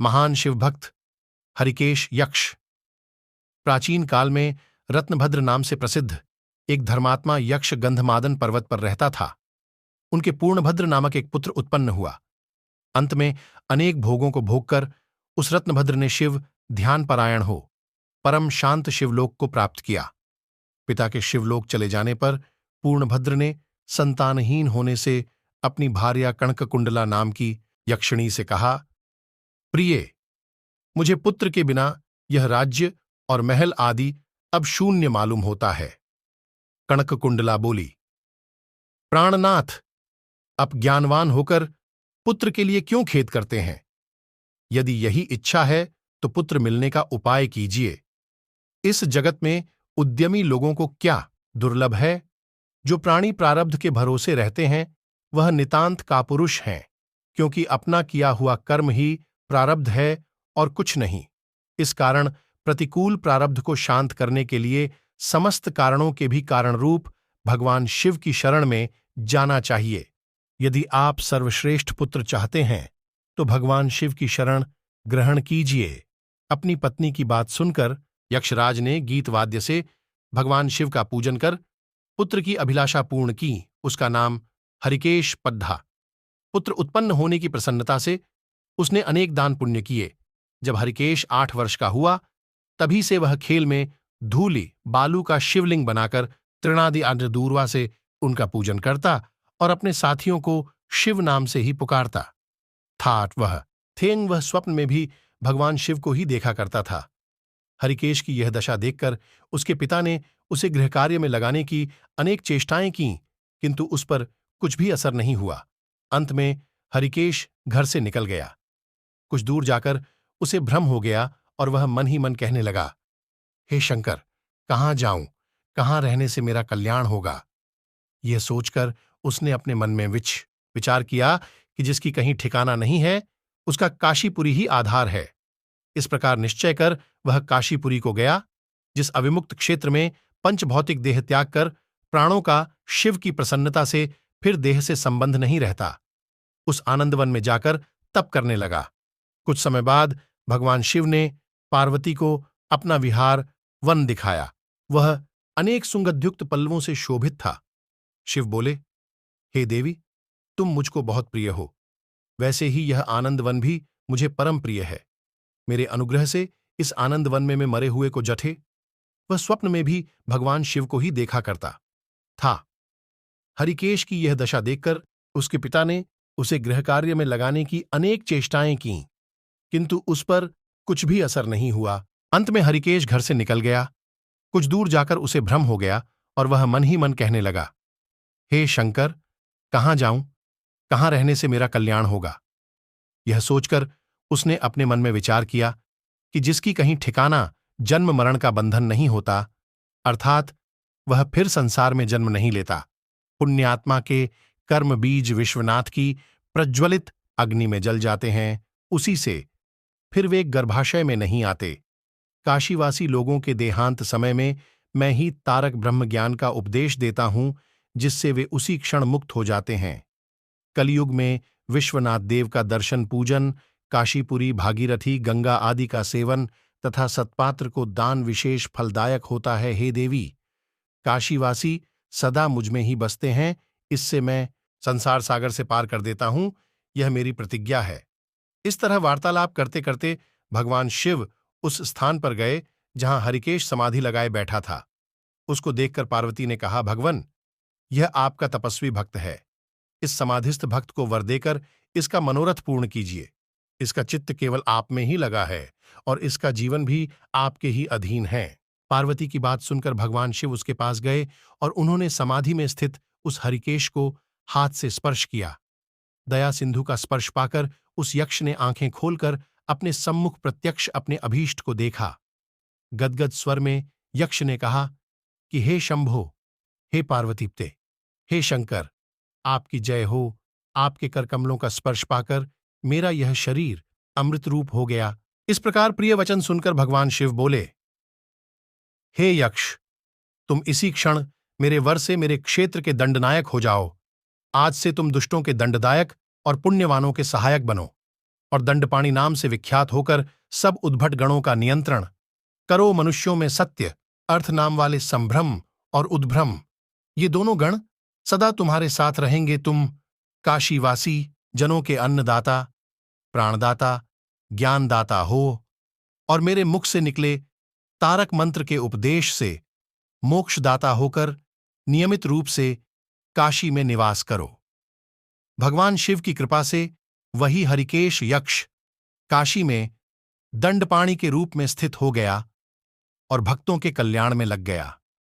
महान शिवभक्त हरिकेश यक्ष। प्राचीन काल में रत्नभद्र नाम से प्रसिद्ध एक धर्मात्मा यक्ष गंधमादन पर्वत पर रहता था। उनके पूर्णभद्र नामक एक पुत्र उत्पन्न हुआ। अंत में अनेक भोगों को भोगकर उस रत्नभद्र ने शिव ध्यानपरायण हो परम शांत शिवलोक को प्राप्त किया। पिता के शिवलोक चले जाने पर पूर्णभद्र ने संतानहीन होने से अपनी भार्या कणककुंडला नाम की यक्षिणी से कहा, प्रिये, मुझे पुत्र के बिना यह राज्य और महल आदि अब शून्य मालूम होता है। कणककुंडला बोली, प्राणनाथ, आप ज्ञानवान होकर पुत्र के लिए क्यों खेद करते हैं? यदि यही इच्छा है तो पुत्र मिलने का उपाय कीजिए। इस जगत में उद्यमी लोगों को क्या दुर्लभ है। जो प्राणी प्रारब्ध के भरोसे रहते हैं वह नितांत कापुरुष हैं, क्योंकि अपना किया हुआ कर्म ही प्रारब्ध है और कुछ नहीं। इस कारण प्रतिकूल प्रारब्ध को शांत करने के लिए समस्त कारणों के भी कारण रूप भगवान शिव की शरण में जाना चाहिए। यदि आप सर्वश्रेष्ठ पुत्र चाहते हैं तो भगवान शिव की शरण ग्रहण कीजिए। अपनी पत्नी की बात सुनकर यक्षराज ने गीतवाद्य से भगवान शिव का पूजन कर पुत्र की अभिलाषा पूर्ण की। उसका नाम हरिकेश पड्ढा। पुत्र उत्पन्न होने की प्रसन्नता से उसने अनेक दान पुण्य किए। जब हरिकेश 8 वर्ष का हुआ तभी से वह खेल में धूलि बालू का शिवलिंग बनाकर तृणादि आद्य दूर्वा से उनका पूजन करता और अपने साथियों को शिव नाम से ही पुकारता वह स्वप्न में भी भगवान शिव को ही देखा करता था। हरिकेश की यह दशा देखकर उसके पिता ने उसे गृहकार्य में लगाने की अनेक चेष्टाएं कीं, किंतु उस पर कुछ भी असर नहीं हुआ। अंत में हरिकेश घर से निकल गया। कुछ दूर जाकर उसे भ्रम हो गया और वह मन ही मन कहने लगा, हे शंकर, कहाँ जाऊं, कहाँ रहने से मेरा कल्याण होगा। यह सोचकर उसने अपने मन में विचार किया कि जिसकी कहीं ठिकाना नहीं है उसका काशीपुरी ही आधार है। इस प्रकार निश्चय कर वह काशीपुरी को गया, जिस अविमुक्त क्षेत्र में पंचभौतिक देह त्याग कर प्राणों का शिव की प्रसन्नता से फिर देह से संबंध नहीं रहता। उस आनंदवन में जाकर तप करने लगा। कुछ समय बाद भगवान शिव ने पार्वती को अपना विहार वन दिखाया। वह अनेक सुगंधयुक्त पल्लवों से शोभित था। शिव बोले, हे देवी, तुम मुझको बहुत प्रिय हो, वैसे ही यह आनंद वन भी मुझे परम प्रिय है। मेरे अनुग्रह से इस आनंद वन में मैं मरे हुए को जठे। वह स्वप्न में भी भगवान शिव को ही देखा करता था। हरिकेश की यह दशा देखकर उसके पिता ने उसे गृहकार्य में लगाने की अनेक चेष्टाएं कीं, किंतु उस पर कुछ भी असर नहीं हुआ। अंत में हरिकेश घर से निकल गया। कुछ दूर जाकर उसे भ्रम हो गया और वह मन ही मन कहने लगा, हे शंकर, कहाँ जाऊं, कहाँ रहने से मेरा कल्याण होगा। यह सोचकर उसने अपने मन में विचार किया कि जिसकी कहीं ठिकाना जन्म मरण का बंधन नहीं होता, अर्थात वह फिर संसार में जन्म नहीं लेता। पुण्यात्मा के कर्म बीज विश्वनाथ की प्रज्वलित अग्नि में जल जाते हैं, उसी से फिर वे गर्भाशय में नहीं आते। काशीवासी लोगों के देहांत समय में मैं ही तारक ब्रह्म ज्ञान का उपदेश देता हूं, जिससे वे उसी क्षण मुक्त हो जाते हैं। कलयुग में विश्वनाथ देव का दर्शन पूजन, काशीपुरी, भागीरथी, गंगा आदि का सेवन तथा सत्पात्र को दान विशेष फलदायक होता है। हे देवी, काशीवासी सदा मुझमें ही बसते हैं, इससे मैं संसार सागर से पार कर देता हूं, यह मेरी प्रतिज्ञा है। इस तरह वार्तालाप करते करते भगवान शिव उस स्थान पर गए जहां हरिकेश समाधि लगाए बैठा था। उसको देखकर पार्वती ने कहा, भगवन, यह आपका तपस्वी भक्त है। इस समाधिस्थ भक्त को वर देकर इसका मनोरथ पूर्ण कीजिए। इसका चित्त केवल आप में ही लगा है और इसका जीवन भी आपके ही अधीन है। पार्वती की बात सुनकर भगवान शिव उसके पास गए और उन्होंने समाधि में स्थित उस हरिकेश को हाथ से स्पर्श किया। दया सिंधु का स्पर्श पाकर उस यक्ष ने आंखें खोलकर अपने सम्मुख प्रत्यक्ष अपने अभीष्ट को देखा। गदगद स्वर में यक्ष ने कहा कि हे शंभो, हे पार्वतीप्ते, हे शंकर, आपकी जय हो। आपके करकमलों का स्पर्श पाकर मेरा यह शरीर अमृत रूप हो गया। इस प्रकार प्रिय वचन सुनकर भगवान शिव बोले, हे यक्ष, तुम इसी क्षण मेरे वर से मेरे क्षेत्र के दंडनायक हो जाओ। आज से तुम दुष्टों के दंडदायक और पुण्यवानों के सहायक बनो और दंडपाणि नाम से विख्यात होकर सब उद्भट गणों का नियंत्रण करो। मनुष्यों में सत्य, अर्थ नाम वाले संभ्रम और उद्भ्रम, ये दोनों गण सदा तुम्हारे साथ रहेंगे। तुम काशीवासी जनों के अन्नदाता, प्राणदाता, ज्ञानदाता हो और मेरे मुख से निकले तारक मंत्र के उपदेश से मोक्षदाता होकर नियमित रूप से काशी में निवास करो। भगवान शिव की कृपा से वही हरिकेश यक्ष काशी में दंडपाणि के रूप में स्थित हो गया और भक्तों के कल्याण में लग गया।